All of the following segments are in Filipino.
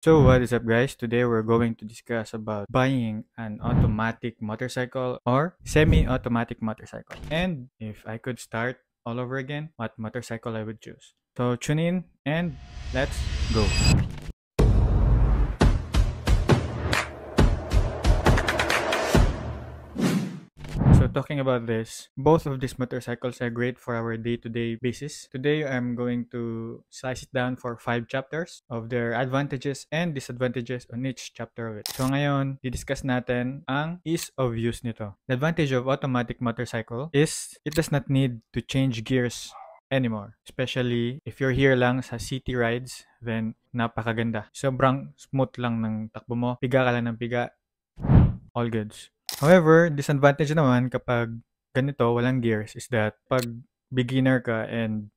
So what is up guys? Today we're going to discuss about buying an automatic motorcycle or semi-automatic motorcycle. And if I could start all over again, what motorcycle I would choose. So tune in and let's go. So talking about this, both of these motorcycles are great for our day-to-day basis. Today, I'm going to slice it down for 5 chapters of their advantages and disadvantages on each chapter of it. So ngayon, didiscuss natin ang ease of use nito. The advantage of automatic motorcycle is it does not need to change gears anymore. Especially if you're here lang sa city rides, then napakaganda. Sobrang smooth lang ng takbo mo. Piga ka lang ng piga. All goods. However, disadvantage naman kapag ganito, walang gears, is that pag beginner ka and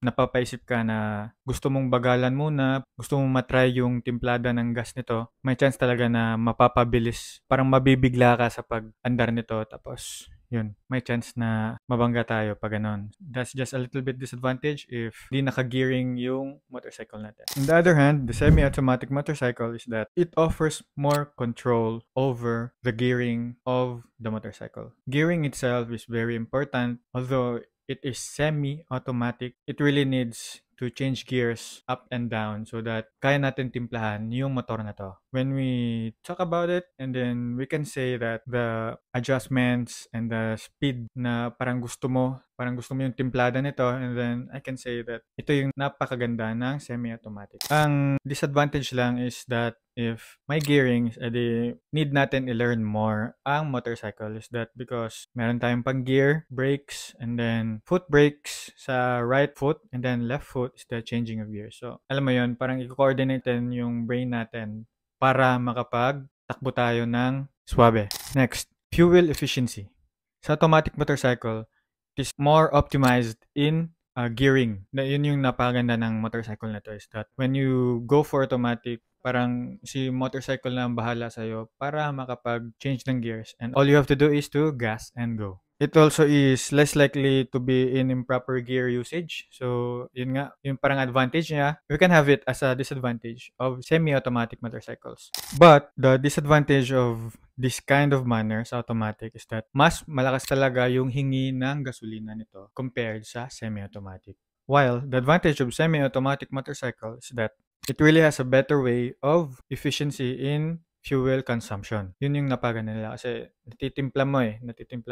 napapaisip ka na gusto mong bagalan muna, gusto mong matry yung timplada ng gas nito, may chance talaga na mapapabilis. Parang mabibigla ka sa pag-andar nito tapos yun, may chance na mabangga tayo pag ganon. That's just a little bit disadvantage if di naka-gearing yung motorcycle natin. On the other hand, the semi-automatic motorcycle is that it offers more control over the gearing of the motorcycle. Gearing itself is very important, although it is semi-automatic, it really needs to change gears up and down so that kaya natin timplahan yung motor na to. When we talk about it, and then we can say that the adjustments and the speed na parang gusto mo yung timplada nito, and then I can say that ito yung napakaganda ng semi-automatic. Ang disadvantage lang is that if may gearing, edi need natin i-learn more ang motorcycle is that because meron tayong pang gear, brakes, and then foot brakes sa right foot, and then left foot is the changing of gears. So, alam mo yun, parang i-coordinate yung brain natin para makapag-takbo tayo ng swabe. Next, fuel efficiency. Sa automatic motorcycle, it is more optimized in gearing. Yun yung napaganda ng motorcycle na to is that when you go for automatic, parang si motorcycle na ang bahala sa'yo para makapag-change ng gears. And all you have to do is to gas and go. It also is less likely to be in improper gear usage. So, yun nga, yung parang advantage niya, we can have it as a disadvantage of semi-automatic motorcycles. But, the disadvantage of this kind of manner sa automatic is that mas malakas talaga yung hingi ng gasolina nito compared sa semi-automatic. While, the advantage of semi-automatic motorcycle is that it really has a better way of efficiency in fuel consumption. Yun yung napaganda nila kasi natitimpla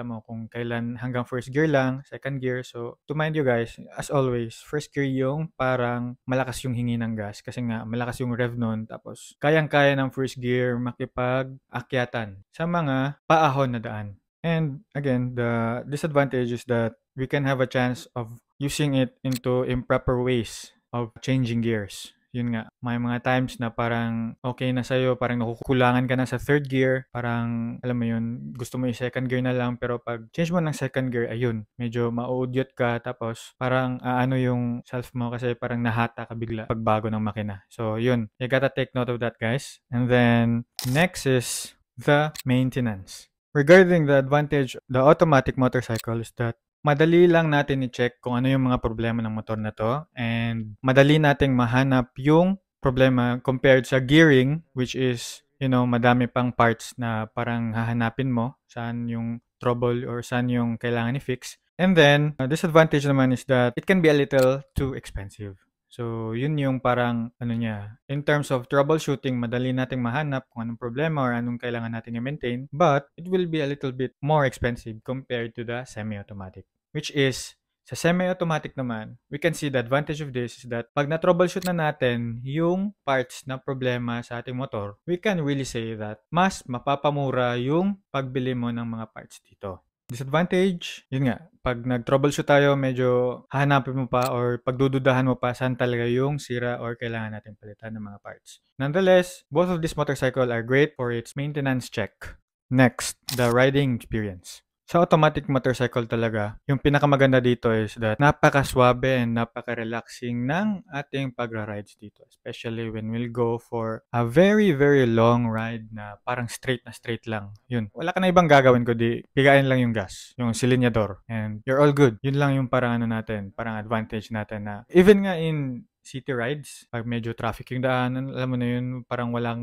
mo kung kailan hanggang first gear lang, second gear. So, to mind you guys, as always, first gear yung parang malakas yung hingi ng gas kasi nga malakas yung rev nun tapos kayang-kaya ng first gear makipag-akyatan sa mga paahon na daan. And again, the disadvantage is that we can have a chance of using it into improper ways of changing gears. Yun nga, may mga times na parang okay na sa'yo, parang nakukulangan ka na sa third gear, parang alam mo yun, gusto mo yung second gear na lang, pero pag change mo ng second gear, ayun, medyo mauudyot ka, tapos parang ano yung self mo kasi parang nahata ka bigla pagbago ng makina. So yun, you gotta take note of that guys. And then, next is the maintenance. Regarding the advantage, the automatic motorcycle is that madali lang natin i-check kung ano yung mga problema ng motor na to and madali nating mahanap yung problema compared sa gearing which is, madami pang parts na parang hahanapin mo saan yung trouble or saan yung kailangan i-fix. And then, disadvantage naman is that it can be a little too expensive. So, yun yung parang, in terms of troubleshooting, madali nating mahanap kung anong problema or anong kailangan natin i-maintain, but it will be a little bit more expensive compared to the semi-automatic. Which is, sa semi-automatic naman, we can see the advantage of this is that pag na-troubleshoot na natin yung parts na problema sa ating motor, we can really say that mas mapapamura yung pagbili mo ng mga parts dito. Disadvantage, yun nga, pag nag-troubleshoot tayo, medyo hahanapin mo pa or pagdududahan mo pa saan talaga yung sira or kailangan natin palitan ng mga parts. Nonetheless, both of these motorcycle are great for its maintenance check. Next, the riding experience. Sa automatic motorcycle talaga, yung pinakamaganda dito is that napaka-swabe and napaka-relaxing ng ating pagra-rides dito. Especially when we'll go for a very, very long ride na parang straight na straight lang. Yun. Wala ka na ibang gagawin kundi pigain lang yung gas, yung silinyador, and you're all good. Yun lang yung parang natin, parang advantage natin na even nga in city rides. Pag medyo traffic yung daanan, alam mo na yun, parang wala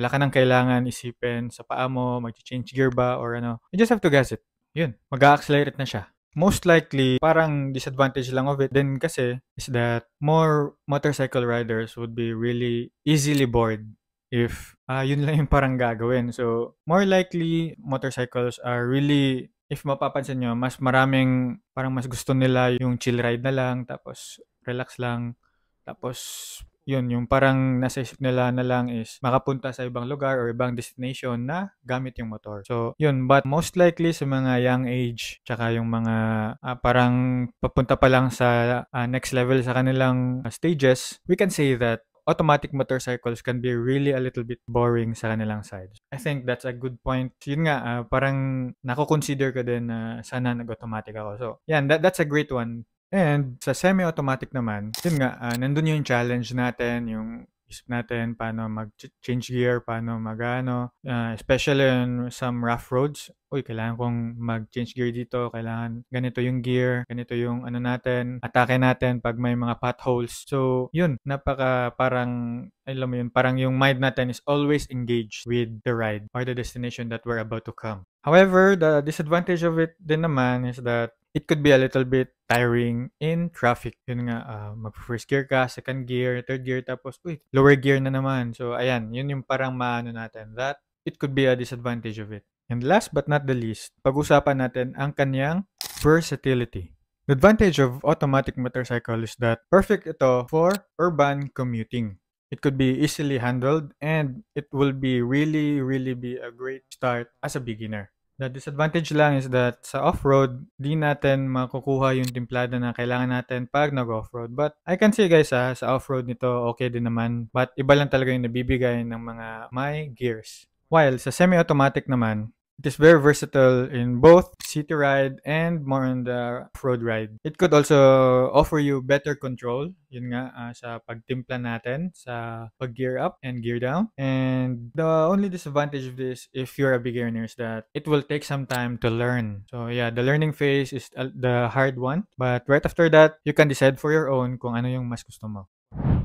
ka nang kailangan isipin sa paa mo, mag-change gear ba or ano. You just have to gas it. Yun, mag-accelerate na siya. Most likely, parang disadvantage lang of it din kasi is that more motorcycle riders would be really easily bored if yun lang yung parang gagawin. So, more likely, motorcycles are really, if mapapansin nyo, mas maraming, parang mas gusto nila yung chill ride na lang, tapos relax lang, tapos yun, yung parang nasa isip nila na lang is makapunta sa ibang lugar or ibang destination na gamit yung motor. So, yun. But most likely sa mga young age, tsaka yung mga parang papunta pa lang sa next level sa kanilang stages, we can say that automatic motorcycles can be really a little bit boring sa kanilang side. I think that's a good point. Yun nga, parang nako-consider ko din na sana nag-automatic ako. So, yan, that's a great one. And sa semi-automatic naman, yun nga, nandun yung challenge natin, yung isip natin paano mag-change gear, paano mag-ano, especially on some rough roads. Uy, kailangan kong mag-change gear dito, kailangan ganito yung gear, ganito yung ano natin, atake natin pag may mga potholes. So, yun, parang, alam mo yun, parang yung mind natin is always engaged with the ride or the destination that we're about to come. However, the disadvantage of it din naman is that it could be a little bit tiring in traffic. Yun nga, mag-first gear ka, second gear, third gear, tapos, lower gear na naman. So, ayan, yun yung parang maano natin. That, it could be a disadvantage of it. And last but not the least, pag-usapan natin ang kanyang versatility. The advantage of automatic motorcycle is that perfect ito for urban commuting. It could be easily handled and it will be really be a great start as a beginner. The disadvantage lang is that sa off-road, di natin makukuha yung timplada na kailangan natin pag nag-off-road. But I can say guys sa off-road nito okay din naman. But iba lang talaga yung nabibigay ng mga may gears. While sa semi-automatic naman, it is very versatile in both city ride and more on the off-road ride. It could also offer you better control, yun nga, sa pagtimpla natin, sa pag-gear up and gear down. And the only disadvantage of this, if you're a beginner, is that it will take some time to learn. So yeah, the learning phase is the hard one. But right after that, you can decide for your own kung ano yung mas gusto mo.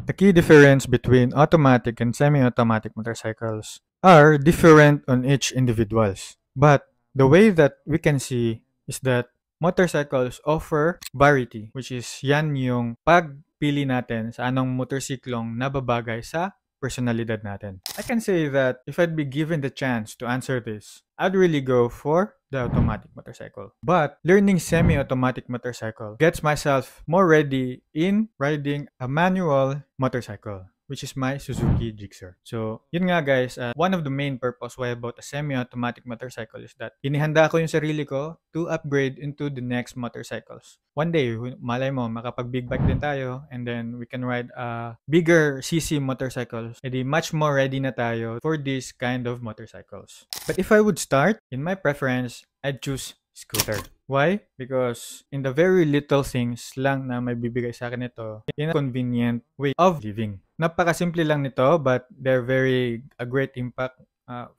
The key difference between automatic and semi-automatic motorcycles are different on each individuals. But the way that we can see is that motorcycles offer variety, which is yan yung pagpili natin sa anong motorsiklong nababagay sa personalidad natin. I can say that if I'd be given the chance to answer this, I'd really go for the automatic motorcycle. But learning semi-automatic motorcycle gets myself more ready in riding a manual motorcycle, which is my Suzuki Gixxer. So, yun nga guys, one of the main purpose why I bought a semi-automatic motorcycle is that inihanda ko yung sarili ko to upgrade into the next motorcycles. One day, malay mo, makapag-big bike din tayo and then we can ride a bigger CC motorcycles. Edi much more ready na tayo for this kind of motorcycles. But if I would start, in my preference, I'd choose scooter. Why? Because in the very little things lang na may bibigay sa akin ito in a convenient way of living. Napakasimple lang nito but they're a great impact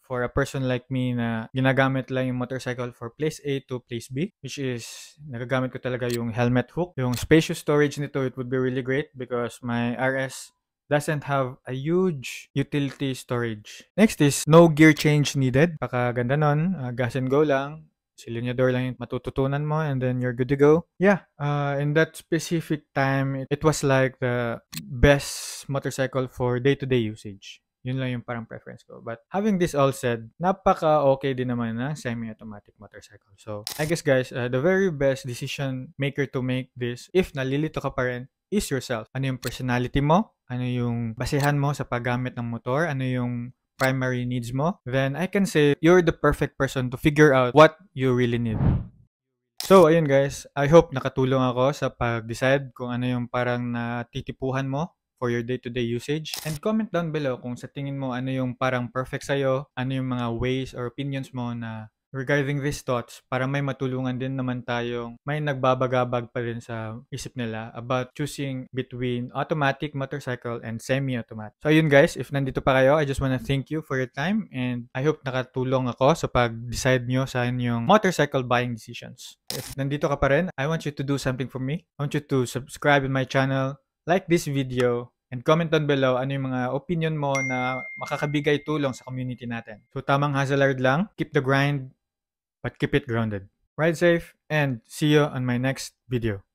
for a person like me na ginagamit lang yung motorcycle for place A to place B, which is nagagamit ko talaga yung helmet hook. Yung spacious storage nito, it would be really great because my RS doesn't have a huge utility storage. Next is no gear change needed. Pakaganda nun, gas and go lang. Silinyador lang yung matututunan mo and then you're good to go. Yeah, in that specific time, it was like the best motorcycle for day-to-day usage. Yun lang yung parang preference ko. But having this all said, napaka-okay din naman ng semi-automatic motorcycle. So, I guess guys, the very best decision maker to make this, if nalilito ka pa rin, is yourself. Ano yung personality mo? Ano yung basehan mo sa paggamit ng motor? Ano yung primary needs mo, then I can say you're the perfect person to figure out what you really need. So, ayun guys, I hope nakatulong ako sa pag-decide kung ano yung parang natitipuhan mo for your day-to-day usage. And comment down below kung sa tingin mo ano yung parang perfect sa'yo, ano yung mga ways or opinions mo na regarding these thoughts para may matulungan din naman tayong may nagbabagabag pa rin sa isip nila about choosing between automatic motorcycle and semi-automatic. So yun guys, if nandito pa kayo, I just wanna thank you for your time and I hope nakatulong ako sa pag-decide nyo sa inyong motorcycle buying decisions. If nandito ka pa rin, I want you to do something for me. I want you to subscribe in my channel, like this video, and comment down below ano yung mga opinion mo na makakabigay tulong sa community natin. So tamang hustle lang, keep the grind, but keep it grounded. Ride safe, and see you on my next video.